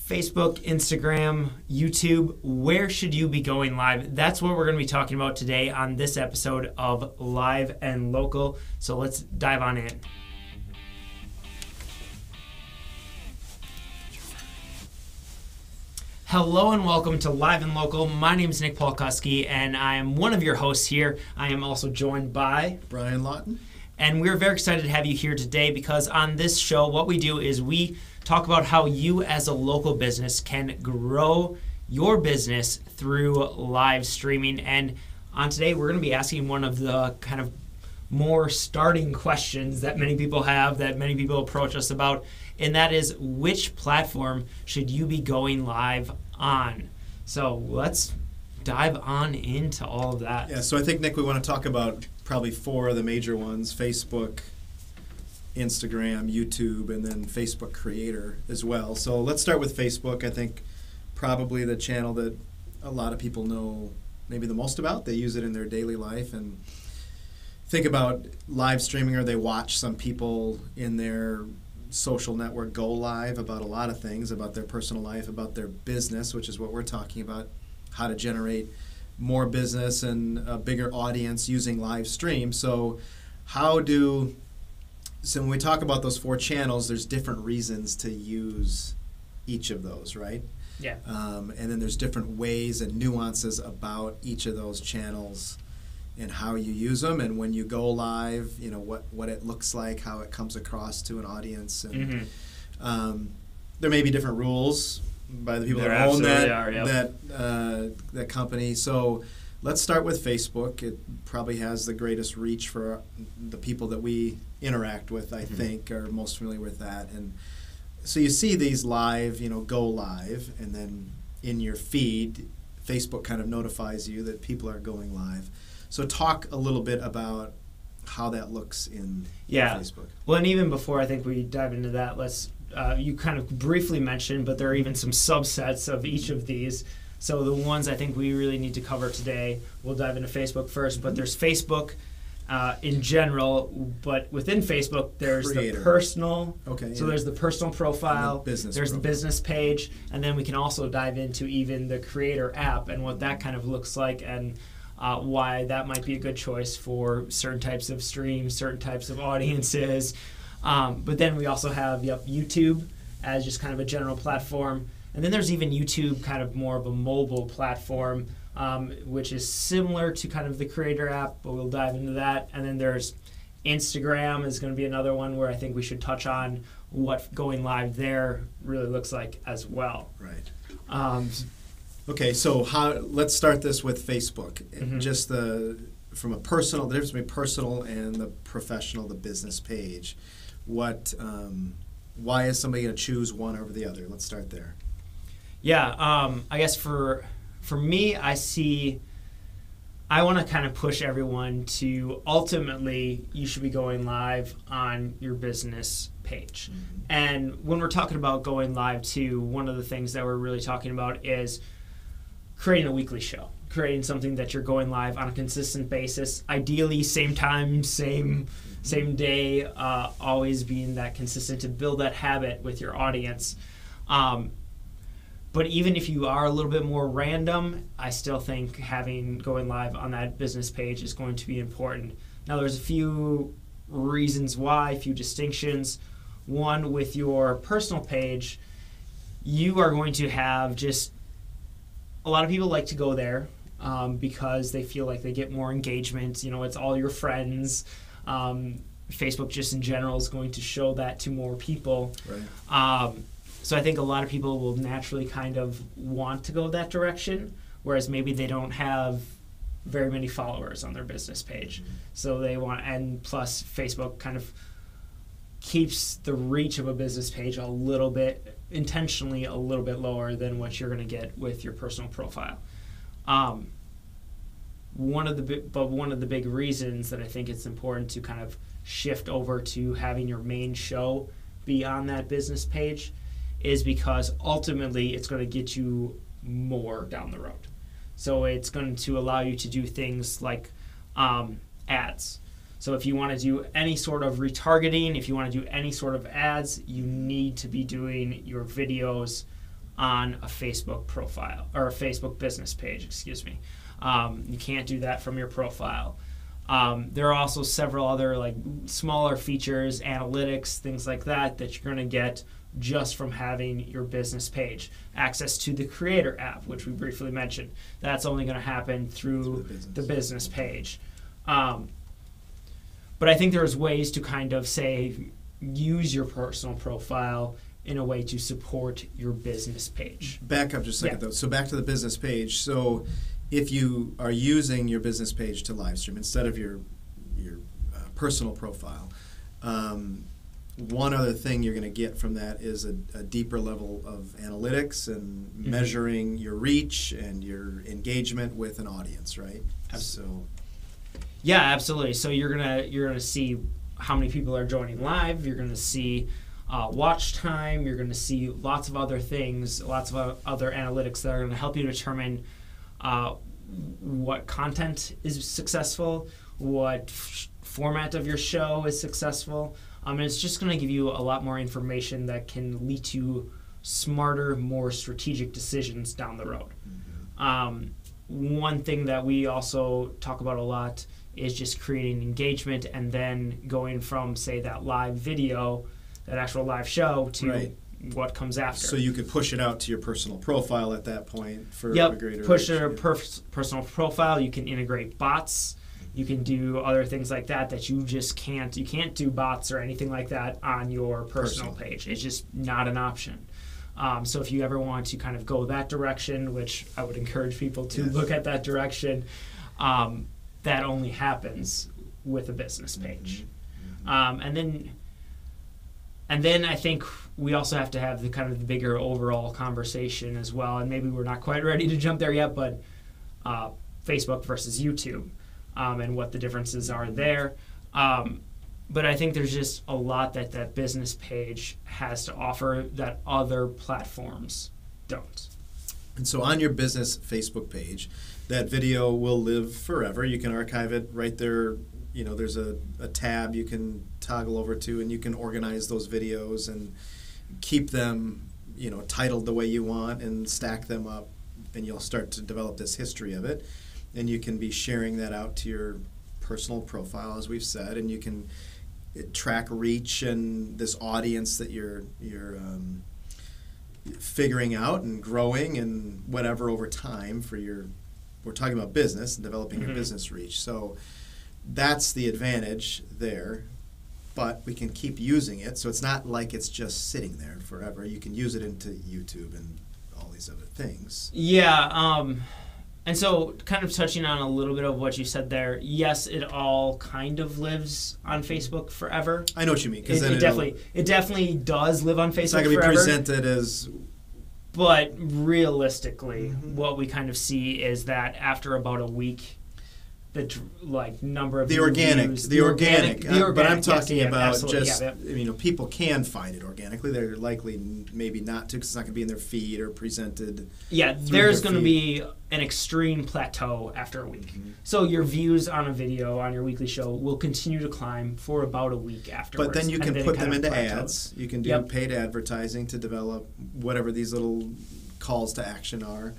Facebook, Instagram, YouTube, where should you be going live? That's what we're going to be talking about today on this episode of Live and Local. So let's dive on in. Hello and welcome to Live and Local. My name is Nick Polkowski and I am one of your hosts here. I am also joined by Brian Lawton. And we're very excited to have you here today because on this show, what we do is we talk about how you as a local business can grow your business through live streaming. And on today, we're going to be asking one of the kind of more starting questions that many people have, that many people approach us about, and that is, which platform should you be going live on? So let's dive on into all of that. Yeah, so I think, Nick, we want to talk about probably four of the major ones: Facebook, Instagram, YouTube, and then Facebook Creator as well. So let's start with Facebook. I think probably the channel that a lot of people know maybe the most about. They use it in their daily life and think about live streaming, or they watch some people in their social network go live about a lot of things, about their personal life, about their business, which is what we're talking about, how to generate more business and a bigger audience using live stream. So when we talk about those four channels, there's different reasons to use each of those, right? Yeah. And then there's different ways and nuances about each of those channels and how you use them, and when you go live, you know, what it looks like, how it comes across to an audience. And there may be different rules by the people that own that company. So let's start with Facebook. It probably has the greatest reach for the people that we interact with, I think, are most familiar with that. And so you see these live, go live, and then in your feed, Facebook kind of notifies you that people are going live. So talk a little bit about how that looks in Facebook. Well, and even before I think we dive into that, you kind of briefly mentioned, but there are even some subsets of each of these. So the ones I think we really need to cover today, we'll dive into Facebook first, but there's Facebook in general, but within Facebook there's Creator. The personal, so there's the personal profile, there's the business page, and then we can also dive into even the Creator app and what that kind of looks like, and why that might be a good choice for certain types of streams, certain types of audiences. But then we also have YouTube as just kind of a general platform. And then there's even YouTube, kind of more of a mobile platform, which is similar to kind of the Creator app, but we'll dive into that. And then there's Instagram is going to be another one where I think we should touch on what going live there really looks like as well. Right. Okay, so let's start this with Facebook. Just the difference between personal and the professional, the business page. Why is somebody going to choose one over the other? Let's start there. Yeah, I guess for me, I want to kind of push everyone to ultimately you should be going live on your business page. And when we're talking about going live too, one of the things that we're really talking about is creating a weekly show, creating something that you're going live on a consistent basis, ideally same time, same day, always being that consistent to build that habit with your audience. But even if you are a little bit more random, I still think going live on that business page is going to be important. Now there's a few reasons why, a few distinctions. One, with your personal page, you are going to have just a lot of people like to go there because they feel like they get more engagement. It's all your friends. Facebook just in general is going to show that to more people. Right. So I think a lot of people will naturally kind of want to go that direction, whereas maybe they don't have very many followers on their business page. So they want, and plus Facebook kind of keeps the reach of a business page intentionally a little bit lower than what you're going to get with your personal profile. One of the big reasons that I think it's important to kind of shift over to having your main show be on that business page is because ultimately it's going to get you more down the road. So it's going to allow you to do things like ads. So if you want to do any sort of retargeting, if you want to do any sort of ads, you need to be doing your videos on a Facebook profile or a Facebook business page, excuse me. You can't do that from your profile. There are also several other like smaller features, analytics, things like that you're going to get just from having your business page. Access to the Creator app, which we briefly mentioned. That's only going to happen through the business page. But I think there's ways to kind of use your personal profile in a way to support your business page. Back up just a second though. So back to the business page. So if you are using your business page to live stream instead of your personal profile, one other thing you're going to get from that is a deeper level of analytics and measuring your reach and your engagement with an audience, right? Yeah, absolutely. So you're gonna see how many people are joining live. You're gonna see watch time. You're gonna see lots of other things, lots of other analytics that are gonna help you determine what content is successful, what format of your show is successful. And it's just going to give you a lot more information that can lead to smarter, more strategic decisions down the road. One thing that we also talk about a lot is just creating engagement and then going from, say, that live video, that actual live show, to what comes after. So you could push it out to your personal profile at that point for a greater push reach. to your personal profile. You can integrate bots. You can do other things like that you just can't. You can't do bots or anything like that on your personal page. It's just not an option. So if you ever want to kind of go that direction, which I would encourage people to look at that direction, that only happens with a business page. And then I think we also have to have the kind of the bigger overall conversation as well. And maybe we're not quite ready to jump there yet, but Facebook versus YouTube. And what the differences are there. But I think there's just a lot that business page has to offer that other platforms don't. And so on your business Facebook page, that video will live forever. You can archive it right there. You know, there's a tab you can toggle over to, and you can organize those videos and keep them, titled the way you want and stack them up, and you'll start to develop this history of it. And you can be sharing that out to your personal profile, as we've said, and you can track reach and this audience that you're figuring out and growing and whatever over time we're talking about business and developing your business reach. So that's the advantage there, but we can keep using it. So it's not like it's just sitting there forever. You can use it into YouTube and all these other things. Yeah, and so kind of touching on a little bit of what you said there, yes, it all kind of lives on Facebook forever. I know what you mean. It definitely does live on Facebook forever. It's not going to be presented as... But realistically, what we kind of see is that after about a week, the number of the organic. But I'm talking about just people can find it organically. They're likely maybe not to, because it's not going to be in their feed or presented. Yeah, there's going to be an extreme plateau after a week. So your views on a video on your weekly show will continue to climb for about a week afterwards. But then you can put them into ads. You can do paid advertising to develop whatever these little calls to action are.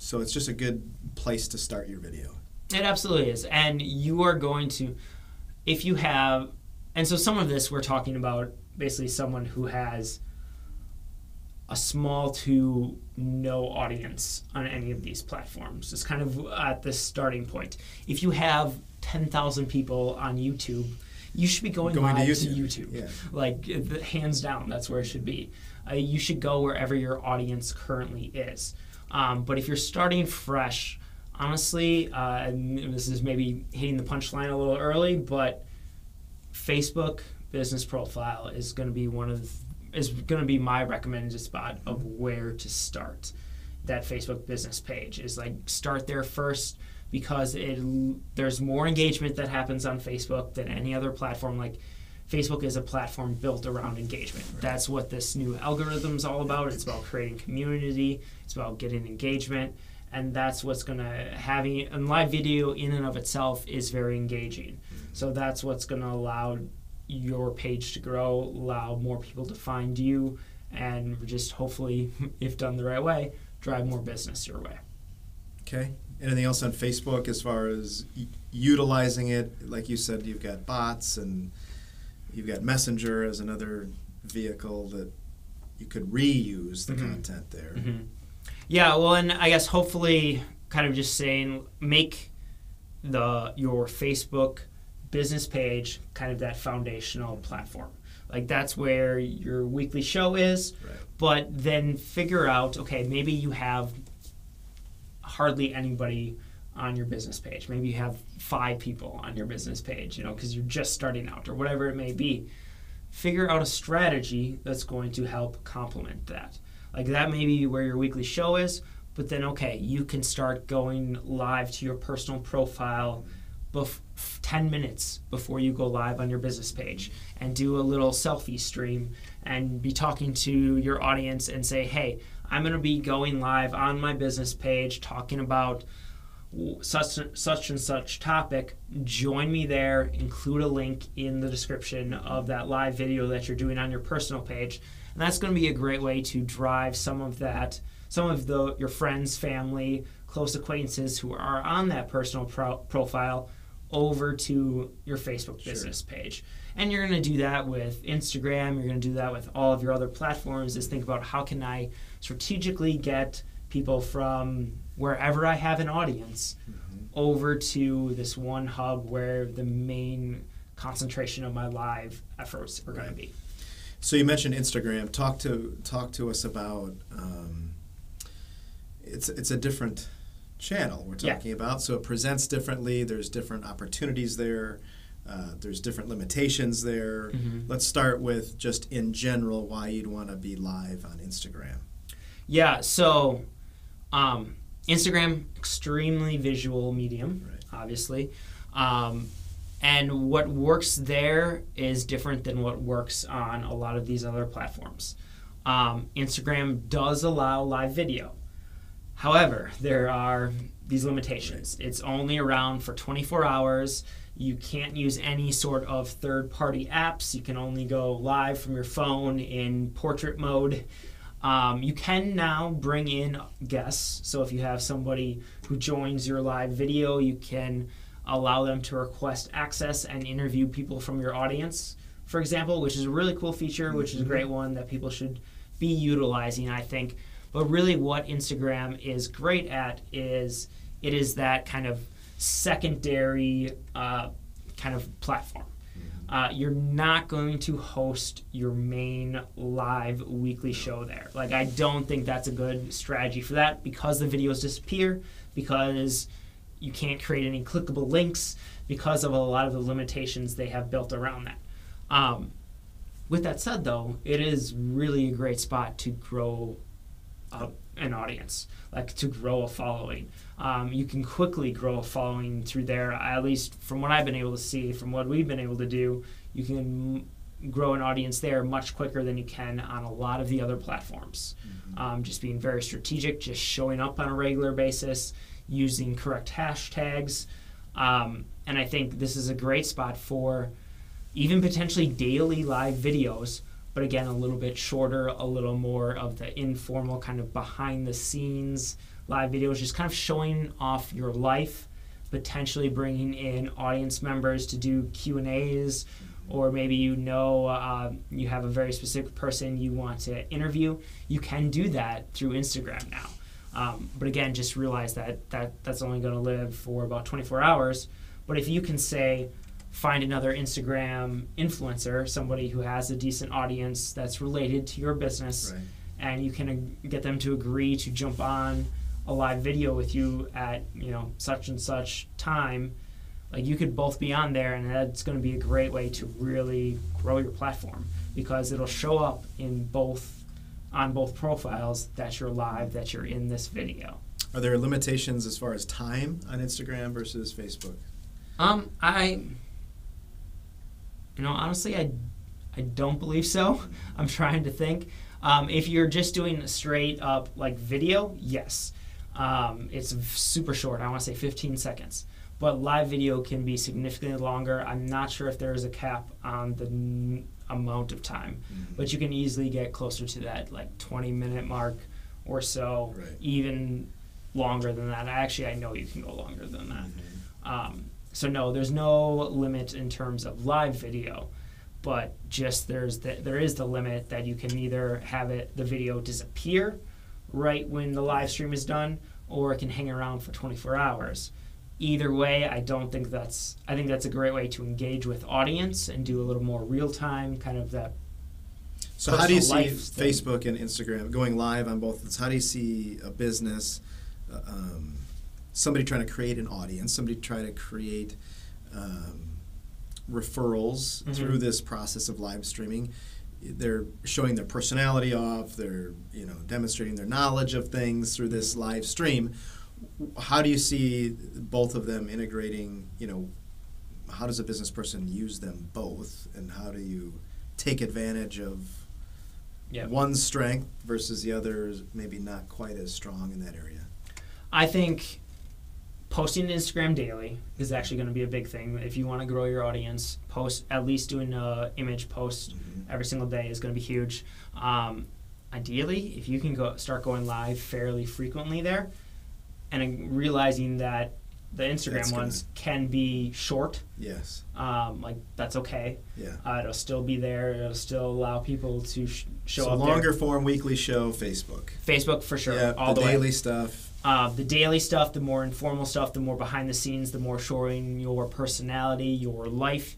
So it's just a good place to start your video. It absolutely is. And you are going to, if you have, and so some of this we're talking about basically someone who has a small to no audience on any of these platforms. It's kind of at the starting point. If you have 10,000 people on YouTube, you should be going live to YouTube. Yeah. Hands down, that's where it should be. You should go wherever your audience currently is. But if you're starting fresh, honestly, and this is maybe hitting the punchline a little early, but Facebook business profile is going to be my recommended spot of where to start. That Facebook business page is start there first, because there's more engagement that happens on Facebook than any other platform. Facebook is a platform built around engagement. Right. That's what this new algorithm is all about. It's about creating community. It's about getting engagement. And that's what's going to and live video in and of itself is very engaging. So that's what's going to allow your page to grow, allow more people to find you, and just hopefully, if done the right way, drive more business your way. Okay. Anything else on Facebook as far as utilizing it? Like you said, you've got bots and you've got Messenger as another vehicle that you could reuse the content there. Yeah, well, and I guess hopefully kind of just saying make your Facebook business page kind of that foundational platform. Like that's where your weekly show is, Right. but then figure out, okay, maybe you have hardly anybody on your business page. Maybe you have 5 people on your business page, because you're just starting out or whatever it may be. Figure out a strategy that's going to help complement that. Like that may be where your weekly show is, but then, okay, you can start going live to your personal profile 10 minutes before you go live on your business page and do a little selfie stream and be talking to your audience and say, hey, I'm going to be going live on my business page talking about such and such topic. Join me there. Include a link in the description of that live video that you're doing on your personal page. And that's going to be a great way to drive some of your friends, family, close acquaintances who are on that personal profile over to your Facebook business page. And you're going to do that with Instagram. You're going to do that with all of your other platforms. Is think about how can I strategically get people from wherever I have an audience over to this one hub where the main concentration of my live efforts are going to be. So you mentioned Instagram. Talk to us about it's a different channel we're talking about. So it presents differently. There's different opportunities there. There's different limitations there. Let's start with just in general why you'd want to be live on Instagram. Yeah, so Instagram, extremely visual medium, obviously. And what works there is different than what works on a lot of these other platforms. Instagram does allow live video. However, there are these limitations. It's only around for 24 hours. You can't use any sort of third-party apps. You can only go live from your phone in portrait mode. You can now bring in guests. So if you have somebody who joins your live video, you can allow them to request access and interview people from your audience, for example, which is a really cool feature, which is a great one that people should be utilizing, I think. But really what Instagram is great at is it is that kind of secondary kind of platform. You're not going to host your main live weekly show there. Like, I don't think that's a good strategy for that because the videos disappear, because you can't create any clickable links, because of a lot of the limitations they have built around that. With that said, though, it is really a great spot to grow an audience, like to grow a following. You can quickly grow a following through there, at least from what I've been able to see, from what we've been able to do. You can grow an audience there much quicker than you can on a lot of the other platforms. Just being very strategic, just showing up on a regular basis, using correct hashtags. And I think this is a great spot for even potentially daily live videos, but again, a little bit shorter, a little more of the informal kind of behind the scenes live videos, just kind of showing off your life, potentially bringing in audience members to do Q&As, or maybe you have a very specific person you want to interview. You can do that through Instagram now. But again, just realize that's only going to live for about 24 hours. But if you can say, find another Instagram influencer, somebody who has a decent audience that's related to your business, and you can get them to agree to jump on a live video with you at such and such time, like you could both be on there, and that's going to be a great way to really grow your platform, because it'll show up on both profiles that you're live, that you're in this video. Are there limitations as far as time on Instagram versus Facebook? Honestly, I don't believe so. I'm trying to think. If you're just doing straight up like video, yes. It's super short. I want to say 15 seconds. But live video can be significantly longer. I'm not sure if there is a cap on the amount of time. but you can easily get closer to that like 20-minute mark or so, Right. even longer than that. I know you can go longer than that. So no, there's no limit in terms of live video, but just there is the limit that you can either have the video disappear right when the live stream is done, or it can hang around for 24 hours. Either way, I think that's a great way to engage with audience and do a little more real time kind of that. So how do you see thing. Facebook and Instagram going live on both of those? How do you see a business, somebody trying to create an audience, somebody trying to create referrals through this process of live streaming? They're showing their personality off. They're demonstrating their knowledge of things through this live stream. How do you see both of them integrating? How does a business person use them both, and how do you take advantage of one's strength versus the other's maybe not quite as strong in that area? I think posting to Instagram daily is actually going to be a big thing. If you want to grow your audience, at least doing an image post every single day is going to be huge. Ideally, if you can start going live fairly frequently there, and realizing that the Instagram ones can be short. Yes. That's okay. Yeah. It'll still be there. It'll still allow people to show up. So longer form weekly show, Facebook. Facebook for sure. Yeah, all the way. daily stuff. The daily stuff, the more informal stuff, the more behind the scenes, the more showing your personality, your life.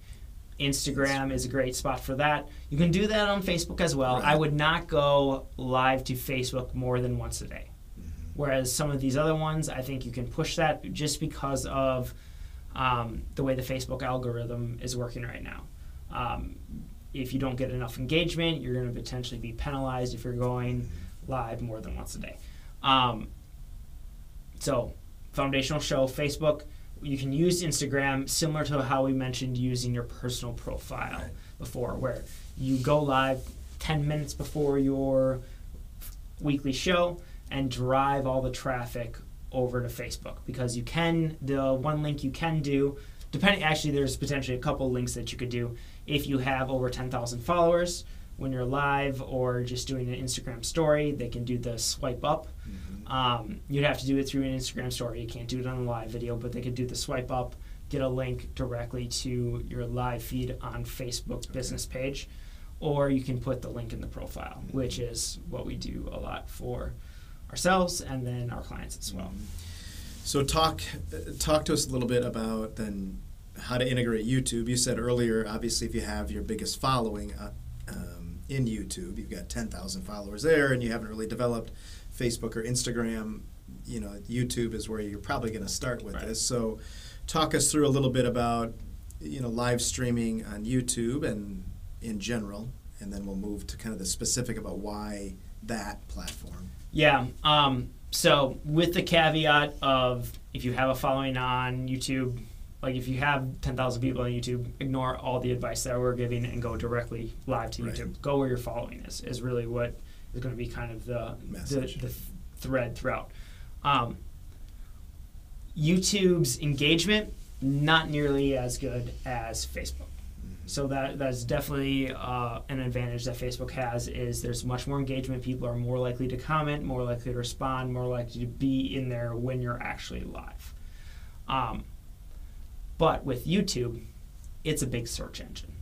Instagram is a great spot for that. You can do that on Facebook as well. Right. I would not go live to Facebook more than once a day. Whereas some of these other ones, I think you can push that just because of the way the Facebook algorithm is working right now. If you don't get enough engagement, you're going to potentially be penalized if you're going live more than once a day. So, foundational show, Facebook. You can use Instagram similar to how we mentioned using your personal profile before, where you go live 10 minutes before your weekly show and drive all the traffic over to Facebook, because the one link you can do, there's potentially a couple links that you could do if you have over 10,000 followers. When you're live or just doing an Instagram story, they can do the swipe up. You'd have to do it through an Instagram story. You can't do it on a live video, but they could do the swipe up, get a link directly to your live feed on Facebook's business page, or you can put the link in the profile, which is what we do a lot for ourselves and then our clients as well. So talk to us a little bit about then how to integrate YouTube. You said earlier, obviously, if you have your biggest following in YouTube, you've got 10,000 followers there, and you haven't really developed Facebook or Instagram. YouTube is where you're probably going to start with this. So talk us through a little bit about live streaming on YouTube and in general, and then we'll move to kind of the specific about why that platform. Yeah. So with the caveat of if you have a following on YouTube, like if you have 10,000 people on YouTube, ignore all the advice that we're giving and go directly live to YouTube. Go where your following is really what is going to be kind of the thread throughout. YouTube's engagement, not nearly as good as Facebook. So that's definitely an advantage that Facebook has, is there's much more engagement. People are more likely to comment, more likely to respond, more likely to be in there when you're actually live. But with YouTube, it's a big search engine.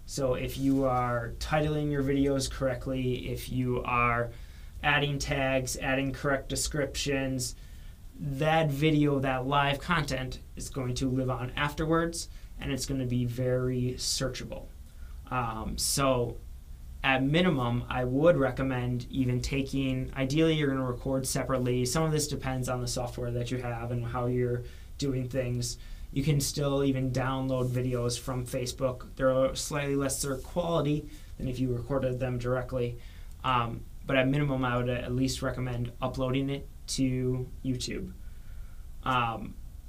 So if you are titling your videos correctly, if you are adding tags, adding correct descriptions, that video, that live content is going to live on afterwards, and it's going to be very searchable. So at minimum, I would recommend even ideally you're going to record separately. Some of this depends on the software that you have and how you're doing things. You can still even download videos from Facebook. They're slightly lesser quality than if you recorded them directly. But at minimum, I would at least recommend uploading it to YouTube,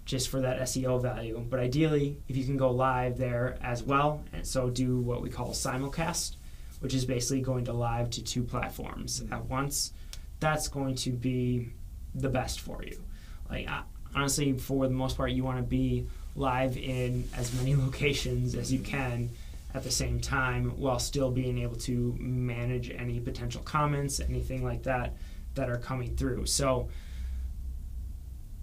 just for that SEO value. But ideally, if you can go live there as well, and so do what we call simulcast, which is basically going to live to two platforms at once, that's going to be the best for you. Honestly, for the most part, you want to be live in as many locations as you can at the same time while still being able to manage any potential comments, anything like that are coming through. So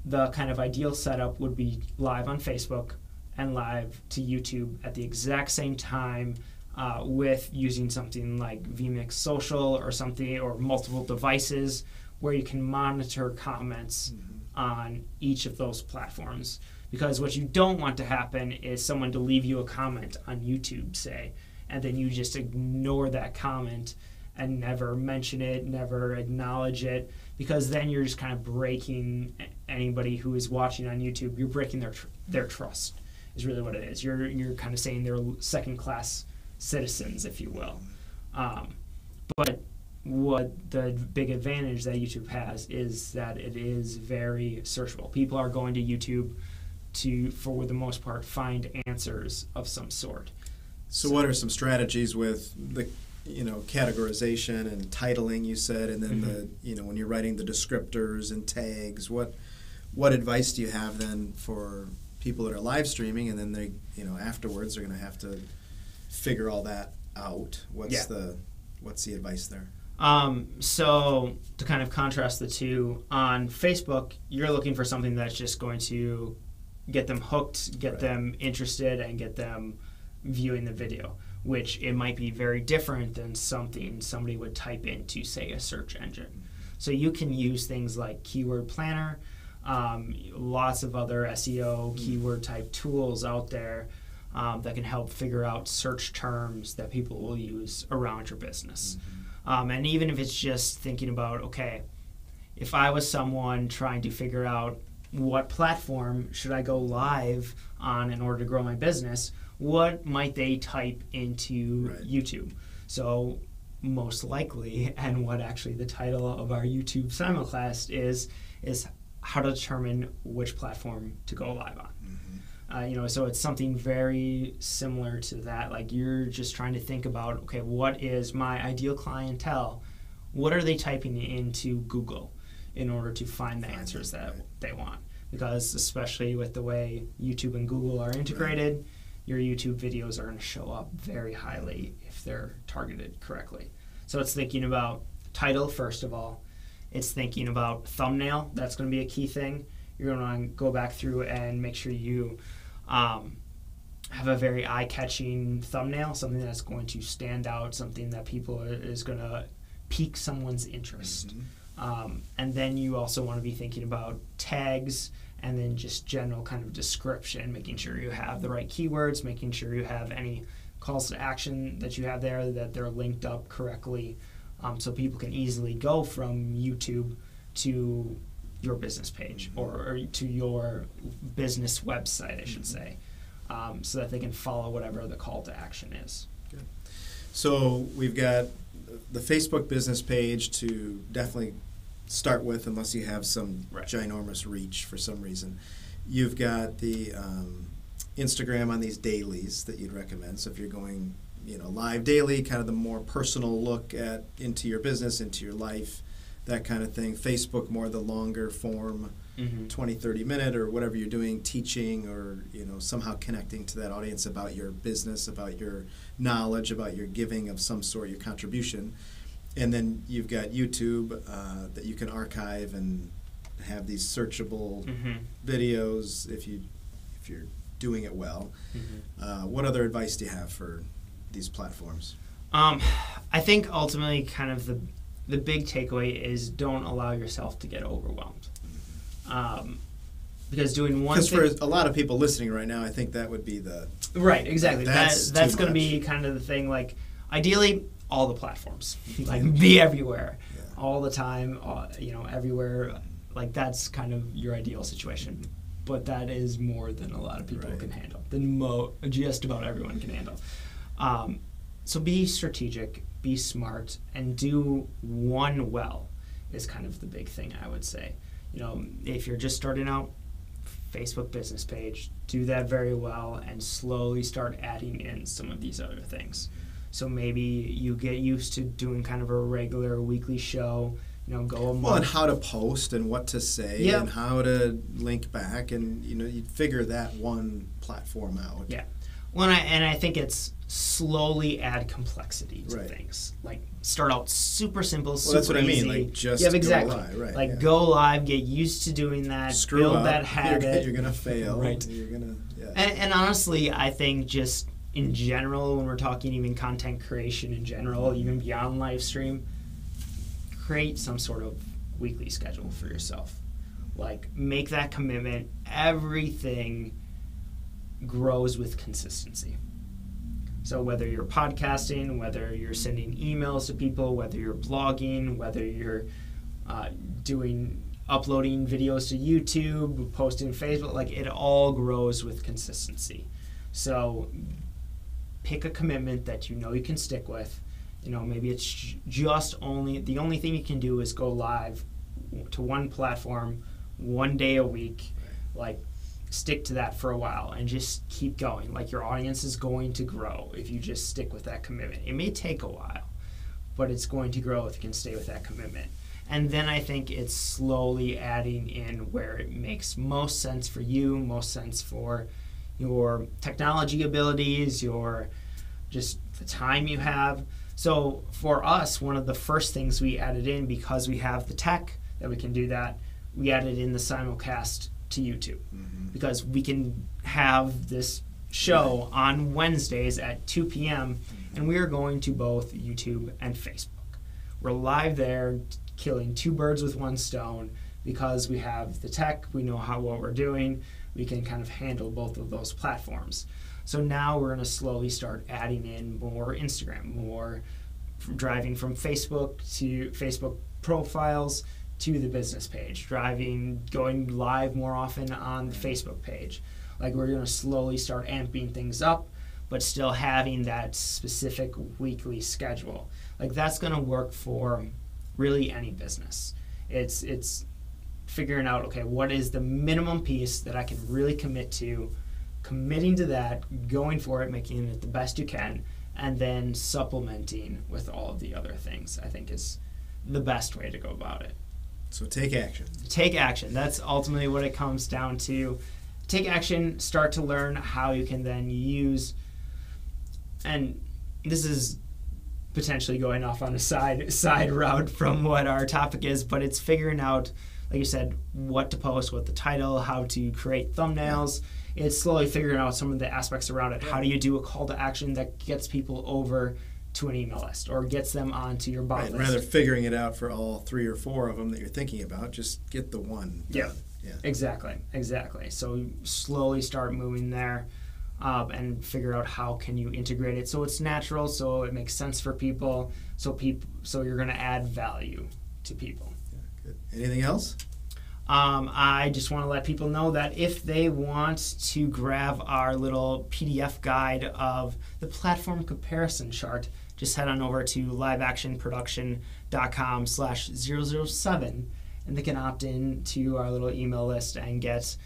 the kind of ideal setup would be live on Facebook and live to YouTube at the exact same time, with using something like vMix Social or something, or multiple devices where you can monitor comments on each of those platforms. Because what you don't want to happen is someone to leave you a comment on YouTube, say, and then you just ignore that comment and never mention it, never acknowledge it, because then you're just kind of breaking anybody who is watching on YouTube. You're breaking their trust, is really what it is. You're kind of saying they're second-class citizens, if you will. But what the big advantage that YouTube has is that it is very searchable. People are going to YouTube to, for the most part, find answers of some sort. So what are some strategies with the categorization and titling, you said, and then when you're writing the descriptors and tags, what advice do you have then for people that are live streaming, and then they, afterwards they're going to have to figure all that out? What's the advice there? So to kind of contrast the two, on Facebook, you're looking for something that's just going to get them hooked, get them interested, and get them viewing the video, which it might be very different than something somebody would type into, say, a search engine. So you can use things like Keyword Planner, lots of other SEO keyword type tools out there that can help figure out search terms that people will use around your business. And even if it's just thinking about, okay, if I was someone trying to figure out what platform should I go live on in order to grow my business, what might they type into YouTube? So most likely, and what actually the title of our YouTube simulcast is how to determine which platform to go live on. So it's something very similar to that. Like, you're just trying to think about, okay, what is my ideal clientele? What are they typing into Google in order to find the answers that they want? Because especially with the way YouTube and Google are integrated, your YouTube videos are going to show up very highly if they're targeted correctly. So it's thinking about title, first of all. It's thinking about thumbnail. That's going to be a key thing. You're going to go back through and make sure you have a very eye-catching thumbnail, something that's going to stand out, something that people is going to pique someone's interest. And then you also want to be thinking about tags, and then just general kind of description, making sure you have the right keywords, making sure you have any calls to action that you have there, that they're linked up correctly, so people can easily go from YouTube to your business page or to your business website, I should say, so that they can follow whatever the call to action is. Good. So we've got the Facebook business page to definitely start with, unless you have some ginormous reach for some reason. You've got the Instagram on these dailies that you'd recommend. So if you're going live daily, kind of the more personal look into your business, into your life, that kind of thing. Facebook, more the longer form, 20, 30 minute or whatever you're doing, teaching or somehow connecting to that audience about your business, about your knowledge, about your giving of some sort, your contribution. And then you've got YouTube that you can archive and have these searchable videos if you're doing it well. What other advice do you have for these platforms? I think ultimately kind of the big takeaway is don't allow yourself to get overwhelmed. Because doing one thing... Because for a lot of people listening right now, I think that would be the... Right, exactly. That's going to be kind of the thing. Like, ideally, all the platforms. Like, be everywhere. All the time, everywhere. Like, that's kind of your ideal situation. But that is more than a lot of people can handle. Than just about everyone can handle. So be strategic, be smart, and do one well is kind of the big thing, I would say. If you're just starting out, Facebook business page, do that very well and slowly start adding in some of these other things. So maybe you get used to doing kind of a regular weekly show, go a month. Well, and how to post and what to say and how to link back, and you figure that one platform out. Yeah. Well, and I think it's slowly add complexity to Right. things. Like start out super simple, super that's what I easy. mean. Like just exactly. go live, right? Like yeah. go live, get used to doing that, Screw build up, that habit. You're gonna fail. Right. You're gonna. Yeah. And honestly, I think just in general, when we're talking even content creation in general, even beyond live stream, create some sort of weekly schedule for yourself. Like make that commitment. Everything grows with consistency. So whether you're podcasting, whether you're sending emails to people, whether you're blogging, whether you're uploading videos to YouTube, posting to Facebook, like it all grows with consistency. So pick a commitment that you know you can stick with. You know, maybe it's just the only thing you can do is go live to one platform 1 day a week. Like stick to that for a while and just keep going. Like your audience is going to grow if you just stick with that commitment. It may take a while, but it's going to grow if you can stay with that commitment. And then I think it's slowly adding in where it makes most sense for you, most sense for your technology abilities, your just the time you have. So for us, one of the first things we added in, because we have the tech that we can do that, we added in the simulcast to YouTube. Because we can have this show on Wednesdays at 2 p.m. and we are going to both YouTube and Facebook. We're live there, killing two birds with one stone, because we have the tech, we know what we're doing, we can kind of handle both of those platforms. So now we're going to slowly start adding in more Instagram, more driving from Facebook to Facebook profiles to the business page, going live more often on the Facebook page. Like we're going to slowly start amping things up, but still having that specific weekly schedule. Like that's going to work for really any business. It's figuring out, okay, what is the minimum piece that I can really commit to, committing to that, going for it, making it the best you can, and then supplementing with all of the other things, I think is the best way to go about it. So take action. Take action. That's ultimately what it comes down to. Take action, start to learn how you can then use, and this is potentially going off on a side route from what our topic is, but it's figuring out, like you said, what to post, what the title, how to create thumbnails. It's slowly figuring out some of the aspects around it. How do you do a call to action that gets people over to an email list or gets them onto your bot list? Rather figuring it out for all 3 or 4 of them that you're thinking about, just get the one done. Yeah. Exactly. So slowly start moving there and figure out how can you integrate it so it's natural, so it makes sense for people, so you're going to add value to people. Yeah, good. Anything else? I just want to let people know that if they want to grab our little PDF guide of the platform comparison chart, just head on over to liveactionproduction.com/007 and they can opt in to our little email list and get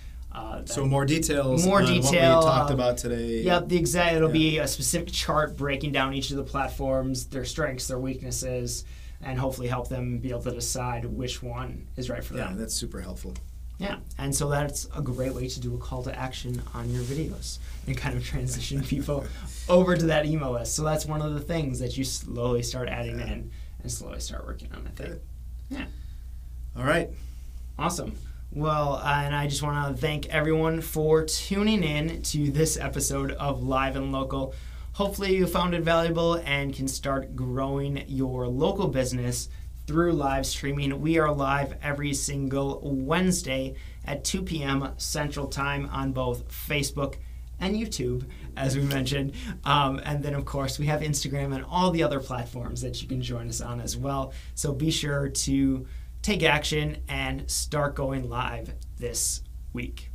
so more details on what we talked about today. Yep, it'll be a specific chart breaking down each of the platforms, their strengths, their weaknesses, and hopefully help them be able to decide which one is right for them. Yeah, that's super helpful. Yeah, and so that's a great way to do a call to action on your videos and kind of transition people over to that email list. So that's one of the things that you slowly start adding in and slowly start working on, I think. Good. Yeah. All right. Awesome. Well, and I just want to thank everyone for tuning in to this episode of Live and Local. Hopefully you found it valuable and can start growing your local business through live streaming. We are live every single Wednesday at 2 p.m. Central Time on both Facebook and YouTube, as we mentioned. And then, of course, we have Instagram and all the other platforms that you can join us on as well. So be sure to take action and start going live this week.